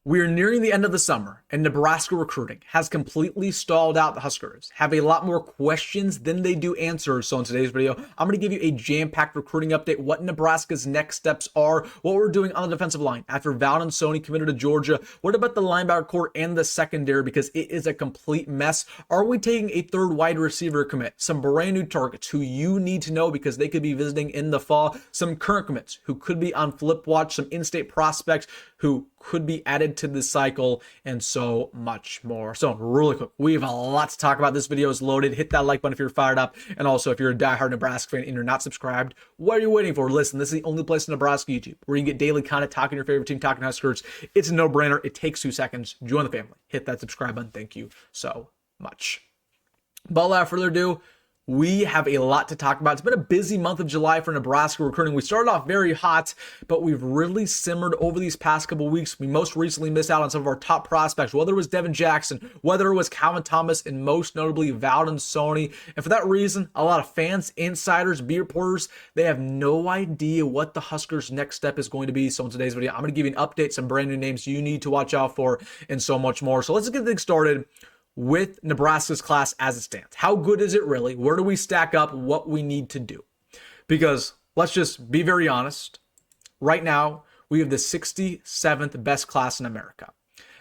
We are nearing the end of the summer, and Nebraska recruiting has completely stalled out. The Huskers have a lot more questions than they do answers. So in today's video, I'm going to give you a jam-packed recruiting update, what Nebraska's next steps are, what we're doing on the defensive line after WilsonDittman committed to Georgia, what about the linebacker core and the secondary, because it is a complete mess. Are we taking a third wide receiver commit? Some brand new targets who you need to know because they could be visiting in the fall. Some current commits who could be on flip watch. Some in-state prospects who could be added to this cycle, and so much more. So really quick, we have a lot to talk about. This video is loaded. Hit that like button if you're fired up, and also if you're a diehard Nebraska fan and you're not subscribed, what are you waiting for? Listen, this is the only place in Nebraska YouTube where you can get daily content talking your favorite team, talking Huskers. It's a no-brainer. It takes 2 seconds. Join the family. Hit that subscribe button. Thank you so much. But without further ado, we have a lot to talk about. It's been a busy month of July for Nebraska recruiting. We started off very hot, but we've really simmered over these past couple weeks. We most recently missed out on some of our top prospects, whether it was Devin Jackson, whether it was Calvin Thomas, and most notably WilsonDittman. And for that reason, a lot of fans, insiders, beat reporters, they have no idea what the Huskers' next step is going to be. So in today's video, I'm going to give you an update, some brand new names you need to watch out for, and so much more. So let's get things started with Nebraska's class as it stands. How good is it really? Where do we stack up? What we need to do? Because let's just be very honest. Right now, we have the 67th best class in America.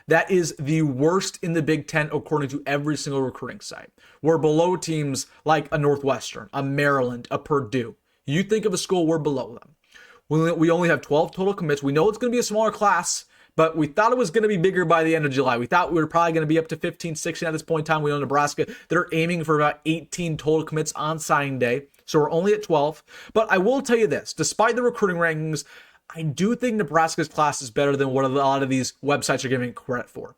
That is the worst in the Big Ten according to every single recruiting site. We're below teams like a Northwestern, a Maryland, a Purdue. You think of a school, we're below them. We only have 12 total commits. We know it's going to be a smaller class, but we thought it was going to be bigger by the end of July. We thought we were probably going to be up to 15, 16 at this point in time. We know Nebraska, they're aiming for about 18 total commits on signing day. So we're only at 12. But I will tell you this, despite the recruiting rankings, I do think Nebraska's class is better than what a lot of these websites are giving credit for.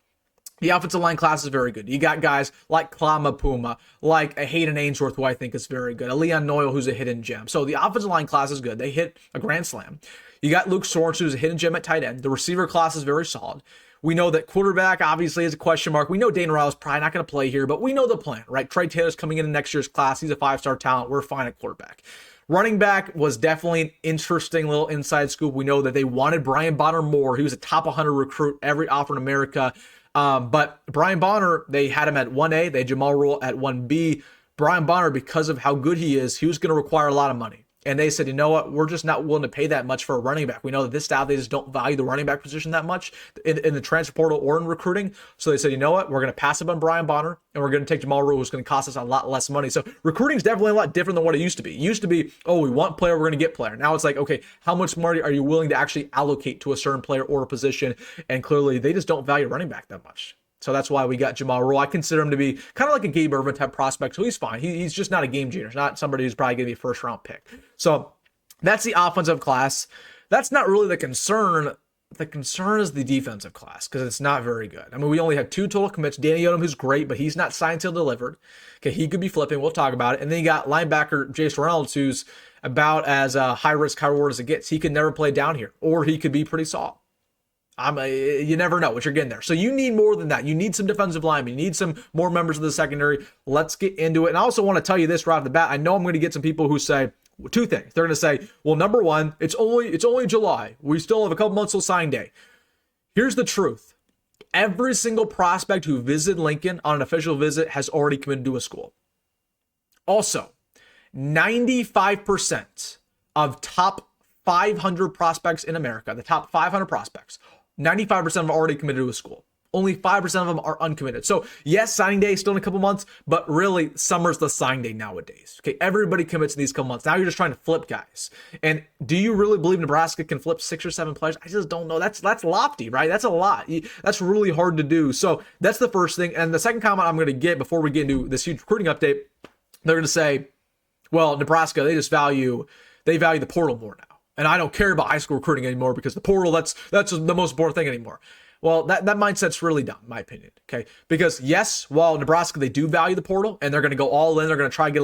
The offensive line class is very good. You got guys like Klama Puma, like a Hayden Ainsworth, who I think is very good, a Leon Noyle, who's a hidden gem. So the offensive line class is good. They hit a grand slam. You got Luke Sorensen, who's a hidden gem at tight end. The receiver class is very solid. We know that quarterback obviously is a question mark. We know Dane is probably not going to play here, but we know the plan, right? Trey Taylor's coming in next year's class. He's a 5-star talent. We're fine at quarterback. Running back was definitely an interesting little inside scoop. We know that they wanted Brian Bonner more. He was a top 100 recruit, every offer in America. But Brian Bonner, they had him at 1A. They had Jamal Rule at 1B. Brian Bonner, because of how good he is, he was going to require a lot of money. And they said, you know what, we're just not willing to pay that much for a running back. We know that this staff, they just don't value the running back position that much in the transfer portal or in recruiting. So they said, you know what, we're going to pass up on Brian Bonner and we're going to take Jamal Rule, who's going to cost us a lot less money. So recruiting is definitely a lot different than what it used to be. It used to be, oh, we want player, we're going to get player. Now it's like, okay, how much money are you willing to actually allocate to a certain player or a position? And clearly they just don't value running back that much. So that's why we got Jamal Rule. I consider him to be kind of like a Gabe Ervin type prospect. So he's fine. He's just not a game changer. He's not somebody who's probably going to be a first round pick. So that's the offensive class. That's not really the concern. The concern is the defensive class because it's not very good. I mean, we only have 2 total commits. Danny Odom, who's great, but he's not signed till delivered. Okay, he could be flipping. We'll talk about it. And then you got linebacker Jason Reynolds, who's about as high risk, high reward as it gets. He could never play down here, or he could be pretty soft. You never know what you're getting there. So you need more than that. You need some defensive linemen. You need some more members of the secondary. Let's get into it. And I also want to tell you this right off the bat. I know I'm going to get some people who say 2 things. They're going to say, well, number one, it's only July. We still have a couple months till sign day. Here's the truth. Every single prospect who visited Lincoln on an official visit has already committed to a school. Also, 95% of top 500 prospects in America, the top 500 prospects, 95% of them are already committed to a school. Only 5% of them are uncommitted. So yes, signing day is still in a couple months, but really summer's the sign day nowadays. Okay, everybody commits in these couple months. Now you're just trying to flip guys. And do you really believe Nebraska can flip 6 or 7 players? I just don't know. That's lofty, right? That's a lot. That's really hard to do. So that's the first thing. And the second comment I'm going to get before we get into this huge recruiting update, they're going to say, well, Nebraska, they value the portal more now. And I don't care about high school recruiting anymore because the portal, that's the most important thing anymore. Well, that mindset's really dumb, in my opinion. Okay, because yes, while Nebraska, they do value the portal and they're going to go all in, they're going to try to get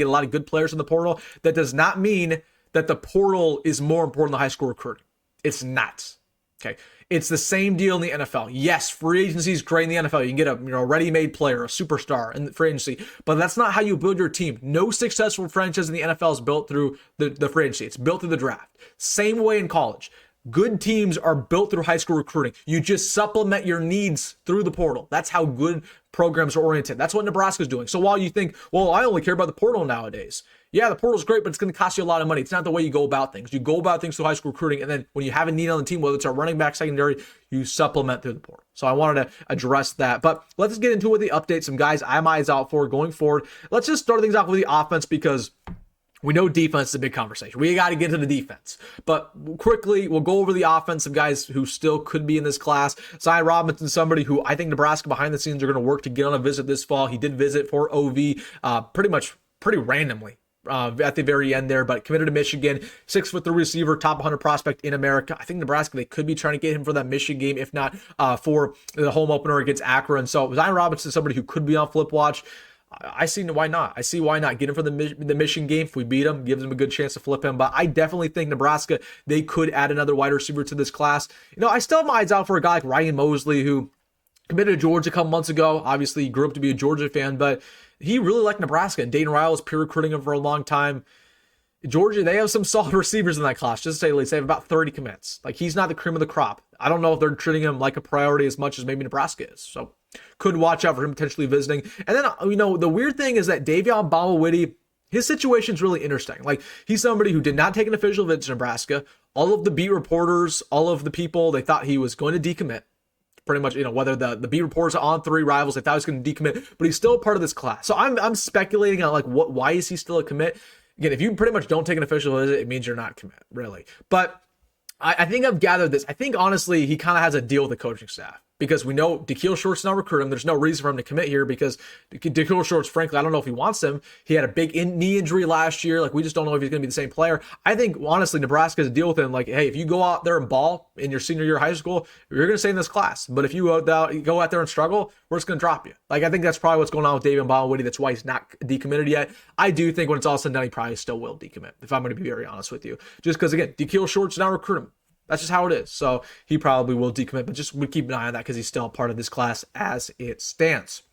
a lot of good players in the portal. That does not mean that the portal is more important than high school recruiting. It's not. Okay, it's the same deal in the NFL. Yes, free agency is great in the NFL. You can get a ready-made player, a superstar in the free agency, but that's not how you build your team. No successful franchise in the NFL is built through the free agency. It's built through the draft. Same way in college. Good teams are built through high school recruiting. You just supplement your needs through the portal. That's how good programs are oriented. That's what Nebraska's doing. So while you think, well, I only care about the portal nowadays. Yeah, the portal's great, but it's going to cost you a lot of money. It's not the way you go about things. You go about things through high school recruiting, and then when you have a need on the team, whether it's a running back, secondary, you supplement through the portal. So I wanted to address that. But let's get into it with the update. Some guys I'm eyes out for going forward. Let's just start things off with the offense because we know defense is a big conversation. We got to get to the defense. But quickly, we'll go over the offense of guys who still could be in this class. Zion Robinson, somebody who I think Nebraska behind the scenes are going to work to get on a visit this fall. He did visit for OV pretty randomly. At the very end there, but committed to Michigan, 6'3" receiver, top 100 prospect in America. I think Nebraska, they could be trying to get him for that Michigan game, if not for the home opener against Akron. So Zion Robinson is somebody who could be on flip watch. I see why not. I see why not. Get him for the Michigan game. If we beat him, gives him a good chance to flip him. But I definitely think Nebraska, they could add another wide receiver to this class. I still have my eyes out for a guy like Ryan Mosley, who committed to Georgia a couple months ago. Obviously, he grew up to be a Georgia fan, but he really liked Nebraska. And Dane was peer recruiting him for a long time. Georgia, they have some solid receivers in that class. Just to say the least, they have about 30 commits. Like, he's not the cream of the crop. I don't know if they're treating him like a priority as much as maybe Nebraska is. So could watch out for him potentially visiting. And then, the weird thing is that Davion Bawawiti, his situation is really interesting. Like, he's somebody who did not take an official visit to Nebraska. All of the beat reporters, all of the people, they thought he was going to decommit. Pretty much, whether the beat reporters are on 3 rivals, they thought he was going to decommit, but he's still a part of this class. So I'm speculating on why is he still a commit? Again, if you pretty much don't take an official visit, it means you're not commit, really. But I think I've gathered this. I think, honestly, he kind of has a deal with the coaching staff. Because we know DeKeel Short's not recruiting him. There's no reason for him to commit here because DeKeel Short's, frankly, I don't know if he wants him. He had a big knee injury last year. We just don't know if he's going to be the same player. I think, honestly, Nebraska has a deal with him. Hey, if you go out there and ball in your senior year of high school, you're going to stay in this class. But if you go out there and struggle, we're just going to drop you. I think that's probably what's going on with Davion Bawawiti. That's why he's not decommitted yet. I do think when it's all said and done, he probably still will decommit, if I'm going to be very honest with you. Just because, again, DeKeel Short's not recruiting him. That's just how it is. So he probably will decommit, but just we keep an eye on that because he's still a part of this class as it stands.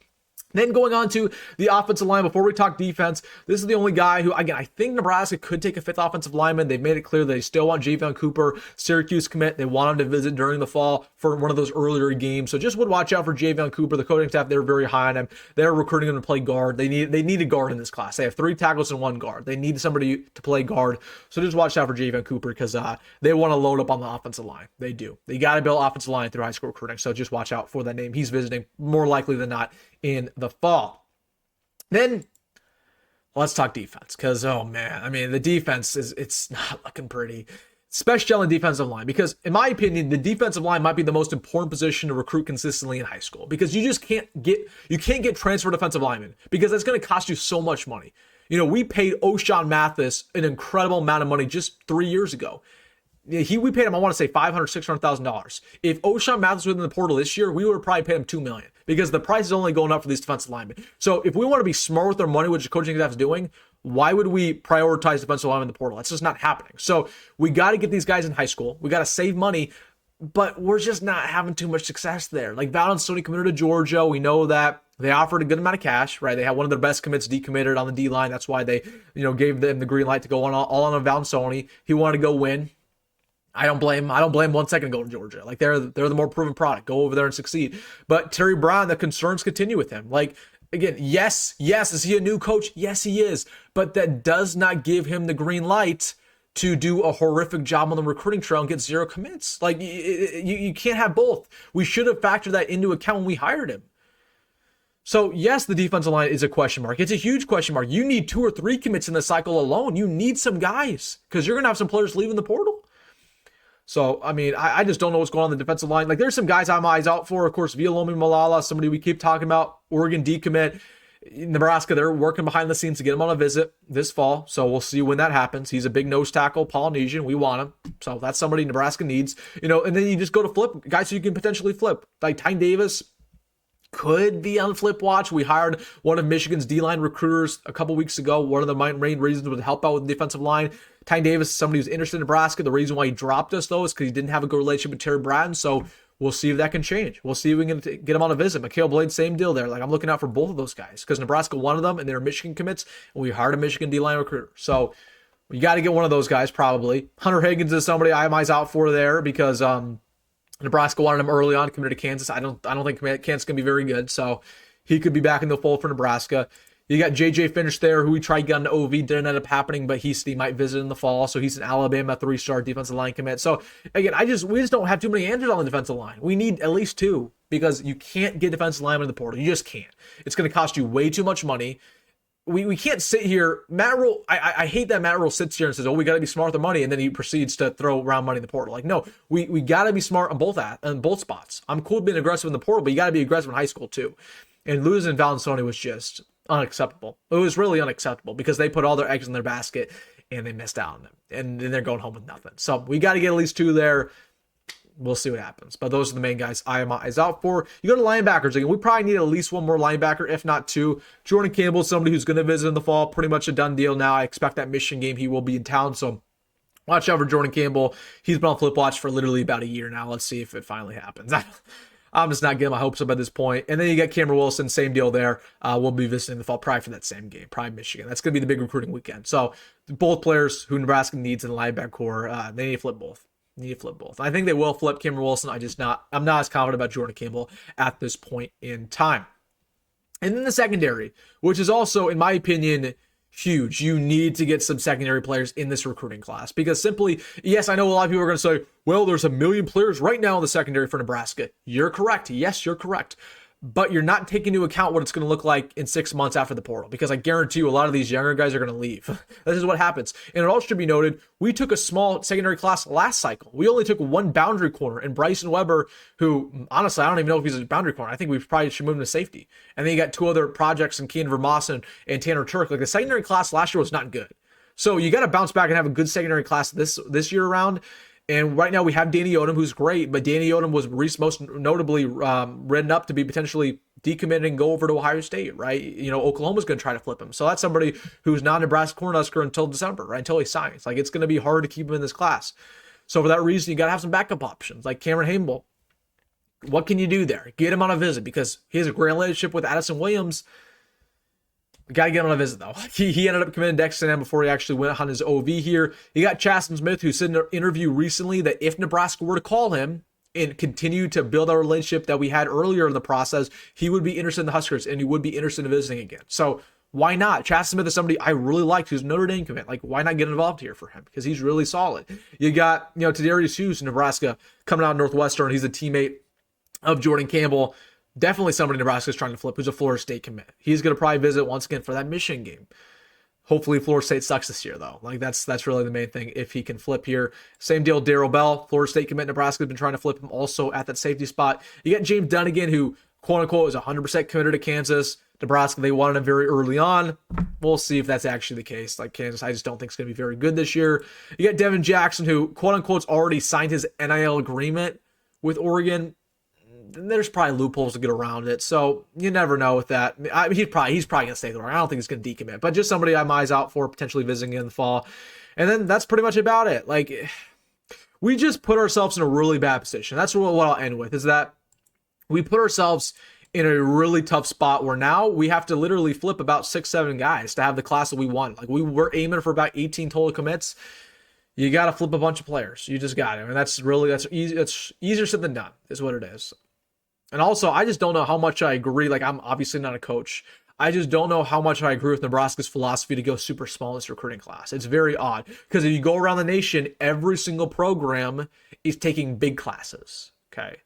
Then going on to the offensive line, before we talk defense, this is the only guy who, again, I think Nebraska could take a 5th offensive lineman. They've made it clear that they still want Javion Cooper, Syracuse commit. They want him to visit during the fall for one of those earlier games. So just would watch out for Javion Cooper. The coaching staff, they're very high on him. They're recruiting him to play guard. They need a guard in this class. They have 3 tackles and 1 guard. They need somebody to play guard. So just watch out for Javion Cooper because they want to load up on the offensive line. They do. They got to build offensive line through high school recruiting. So just watch out for that name. He's visiting more likely than not in the fall. Then let's talk defense because, oh man, the defense it's not looking pretty, especially on the defensive line, because in my opinion, the defensive line might be the most important position to recruit consistently in high school because you just can't get transfer defensive linemen because that's going to cost you so much money. We paid O'Shawn Mathis an incredible amount of money just 3 years ago. We paid him, I want to say $500,000-$600,000. If O'Shawn Mathis was in the portal this year, we would have probably paid him $2 million because the price is only going up for these defensive linemen. So if we want to be smart with our money, which the coaching staff is doing, why would we prioritize defensive linemen in the portal? That's just not happening. So we got to get these guys in high school. We got to save money, but we're just not having too much success there. Valon Stoney committed to Georgia. We know that. They offered a good amount of cash, right? They had one of their best commits decommitted on the D-line. That's why they, gave them the green light to go on all on Valon Stoney. He wanted to go win. I don't blame 1 second to go to Georgia. They're the more proven product. Go over there and succeed. But Terry Brown, the concerns continue with him. Again, yes, is he a new coach? Yes, he is. But that does not give him the green light to do a horrific job on the recruiting trail and get 0 commits. You can't have both. We should have factored that into account when we hired him. So yes, the defensive line is a question mark. It's a huge question mark. You need 2 or 3 commits in the cycle alone. You need some guys because you're going to have some players leaving the portal. So, I just don't know what's going on the defensive line. There's some guys I'm eyes out for. Of course, Vialomi Malala, somebody we keep talking about, Oregon decommit. Nebraska, they're working behind the scenes to get him on a visit this fall. So we'll see when that happens. He's a big nose tackle, Polynesian. We want him. So that's somebody Nebraska needs. And then you just go to flip, guys who you can potentially flip. Tyne Davis could be on flip watch. We hired one of Michigan's D-line recruiters a couple weeks ago. One of the main reasons was to help out with the defensive line. Tyne Davis is somebody who's interested in Nebraska. The reason why he dropped us, though, is because he didn't have a good relationship with Terry Bratton. So we'll see if that can change. We'll see if we can get him on a visit. Mikhail Blade, same deal there. I'm looking out for both of those guys because Nebraska wanted them and they're Michigan commits, and we hired a Michigan D-line recruiter. So You got to get one of those guys probably. Hunter Higgins is somebody I have eyes out for there because Nebraska wanted him early on, committed to Kansas. I don't think Kansas can be very good, so he could be back in the fold for Nebraska. You got JJ Finch there, who we tried getting to OV, didn't end up happening, but he might visit in the fall. So he's an Alabama 3-star defensive line commit. So again, we just don't have too many answers on the defensive line. We need at least 2 because you can't get defensive linemen in the portal. You just can't. It's going to cost you way too much money. We can't sit here. Matt Rule, I hate that Matt Rule sits here and says, "Oh, we got to be smart with the money," and then he proceeds to throw around money in the portal. Like, no, we got to be smart on both spots. I'm cool being aggressive in the portal, but you got to be aggressive in high school too. And losing Valancioni was just unacceptable. It was really unacceptable because they put all their eggs in their basket and they missed out on them, and then they're going home with nothing. So we got to get at least 2 there. We'll see what happens. But those are the main guys I am eyes out for. You go to linebackers again. We probably need at least 1 more linebacker, if not 2. Jordan Campbell is somebody who's going to visit in the fall. Pretty much a done deal now. I expect that Michigan game he will be in town. So watch out for Jordan Campbell. He's been on flip watch for literally about a year now. Let's see if it finally happens. I'm just not getting my hopes up at this point. And then you got Cameron Wilson, same deal there. We'll be visiting the fall probably for that same game, probably Michigan. That's going to be the big recruiting weekend. So both players who Nebraska needs in the linebacker core, they need to flip both. I think they will flip Cameron Wilson. I'm not as confident about Jordan Campbell at this point in time. And then the secondary, which is also, in my opinion, huge. You need to get some secondary players in this recruiting class because simply, yes, I know a lot of people are going to say, well, there's 1 million players right now in the secondary for Nebraska. You're correct. Yes, you're correct. But you're not taking into account what it's going to look like in 6 months after the portal, because I guarantee you a lot of these younger guys are going to leave. This is what happens. And it also should be noted, we took a small secondary class last cycle. We only took 1 boundary corner, and Bryson Weber, who honestly, I don't even know if he's a boundary corner. I think we probably should move him to safety. And then you got 2 other projects in Keenan Vermoss and Tanner Turk. Like, the secondary class last year was not good. So you got to bounce back and have a good secondary class this year around. And right now we have Danny Odom, who's great, but Danny Odom was most notably written up to be potentially decommitted and go over to Ohio State, right? You know, Oklahoma's going to try to flip him. So that's somebody who's not a Nebraska Cornhusker until December, right? Until he signs. Like, it's going to be hard to keep him in this class. So for that reason, you got to have some backup options, like Cameron Hamble. What can you do there? Get him on a visit because he has a great relationship with Addison Williams. Got to get on a visit, though. He ended up committing to X&M before he actually went on his OV here. You got Chasten Smith, who said in an interview recently that if Nebraska were to call him and continue to build our relationship that we had earlier in the process, he would be interested in the Huskers and he would be interested in visiting again. So why not? Chasten Smith is somebody I really liked who's Notre Dame commit. Like, why not get involved here for him? Because he's really solid. You got, Tadarius Hughes in Nebraska coming out of Northwestern. He's a teammate of Jordan Campbell. Definitely somebody Nebraska's trying to flip, who's a Florida State commit. He's going to probably visit once again for that Michigan game. Hopefully Florida State sucks this year, though. Like, that's really the main thing if he can flip here. Same deal, Darrell Bell, Florida State commit. Nebraska's been trying to flip him also at that safety spot. You got James Dunnigan, who, quote-unquote, is 100% committed to Kansas. Nebraska, they wanted him very early on. We'll see if that's actually the case. Like, Kansas, I just don't think it's going to be very good this year. You got Devin Jackson, who, quote-unquote, already signed his NIL agreement with Oregon. There's probably loopholes to get around it, so you never know with that. He's probably going to stay there. I don't think he's going to decommit, but just somebody I'm eyes out for potentially visiting in the fall. And then that's pretty much about it. Like, we just put ourselves in a really bad position. That's what I'll end with, is that we put ourselves in a really tough spot where now we have to literally flip about 6-7 guys to have the class that we want. Like, we were aiming for about 18 total commits. You got to flip a bunch of players. You just got to. And that's easy. It's easier said than done is what it is. And also, I just don't know how much I agree. Like, I'm obviously not a coach. I just don't know how much I agree with Nebraska's philosophy to go super small in this recruiting class. It's very odd because if you go around the nation, every single program is taking big classes. Okay.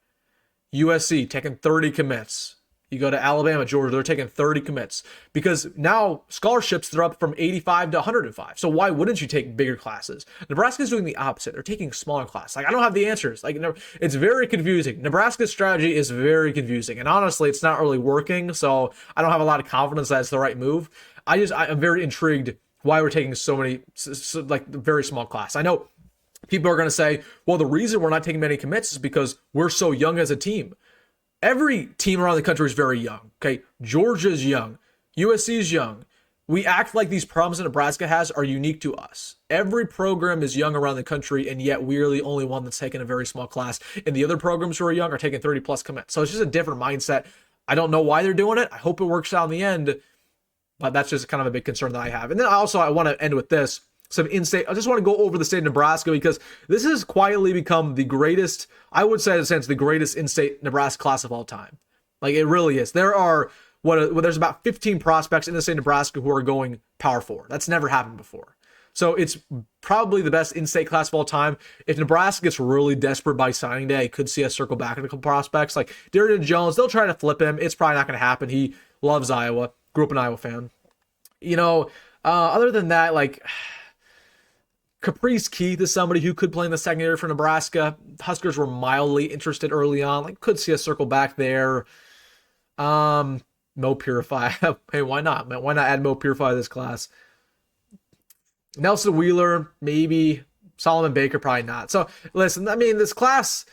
USC taking 30 commits. You go to Alabama, Georgia, they're taking 30 commits because now scholarships, they're up from 85 to 105. So why wouldn't you take bigger classes? Nebraska's doing the opposite. They're taking smaller classes. Like, I don't have the answers. Like, it's very confusing. Nebraska's strategy is very confusing. And honestly, it's not really working. So I don't have a lot of confidence that it's the right move. I'm very intrigued why we're taking so many, like, very small class. I know people are going to say, well, the reason we're not taking many commits is because we're so young as a team. Every team around the country is very young, okay? Georgia's young. USC's young. We act like these problems that Nebraska has are unique to us. Every program is young around the country, and yet we're the only one that's taking a very small class. And the other programs who are young are taking 30-plus commits. So it's just a different mindset. I don't know why they're doing it. I hope it works out in the end, but that's just kind of a big concern that I have. And then I want to end with this. some in-state. I just want to go over the state of Nebraska because this has quietly become the greatest, I would say in a sense, the greatest in-state Nebraska class of all time. Like, it really is. There's about 15 prospects in the state of Nebraska who are going Power 4. That's never happened before. So it's probably the best in-state class of all time. If Nebraska gets really desperate by signing day, I could see us circle back in a couple prospects. Like Darren Jones, they'll try to flip him. It's probably not going to happen. He loves Iowa. Grew up an Iowa fan. Other than that, like Caprice Keith is somebody who could play in the secondary for Nebraska. Huskers were mildly interested early on. Like, could see us circle back there. Mo Purify. Hey, why not? Why not add Mo Purify to this class? Nelson Wheeler, maybe. Solomon Baker, probably not. So, listen, I mean, this class,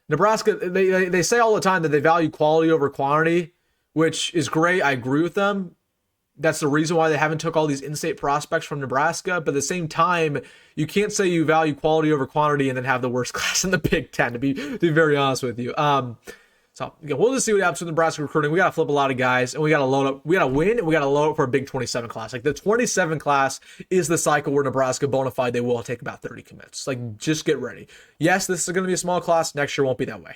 Nebraska, they say all the time that they value quality over quantity, which is great. I agree with them. That's the reason why they haven't took all these in-state prospects from Nebraska. But at the same time, you can't say you value quality over quantity and then have the worst class in the Big Ten, to be very honest with you. So we'll just see what happens with Nebraska recruiting. We got to flip a lot of guys, and we got to load up. We got to win, and we got to load up for a big 27 class. Like, the 27 class is the cycle where Nebraska bona fide, they will take about 30 commits. Like, just get ready. Yes, this is going to be a small class. Next year won't be that way.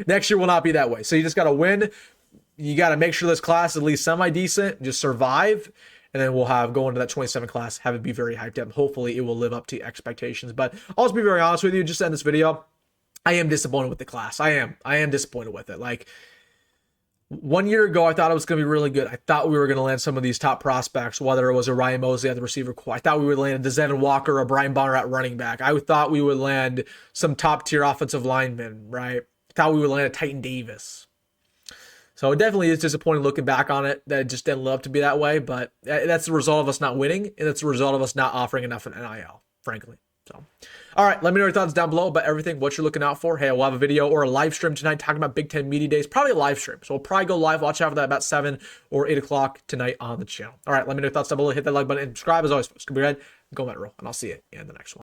Next year will not be that way. So you just got to win. You got to make sure this class is at least semi-decent, just survive, and then we'll go into that 27 class, have it be very hyped up. Hopefully, it will live up to expectations. But I'll just be very honest with you, just to end this video, I am disappointed with the class. I am disappointed with it. Like, 1 year ago, I thought it was going to be really good. I thought we were going to land some of these top prospects, whether it was a Ryan Mozee at the receiver core. I thought we would land a Devin Walker or Brian Bonner at running back. I thought we would land some top-tier offensive linemen, right? I thought we would land a Titan Davis. So it definitely is disappointing looking back on it that it just didn't live up to be that way, but that's the result of us not winning, and that's the result of us not offering enough in NIL, frankly. So, all right, let me know your thoughts down below about everything, what you're looking out for. Hey, we'll have a video or a live stream tonight talking about Big Ten Media Days, probably a live stream. So we'll probably go live. Watch out for that about 7 or 8 o'clock tonight on the channel. All right, let me know your thoughts down below. Hit that like button and subscribe. As always, folks, be red, go Met Roll, and I'll see you in the next one.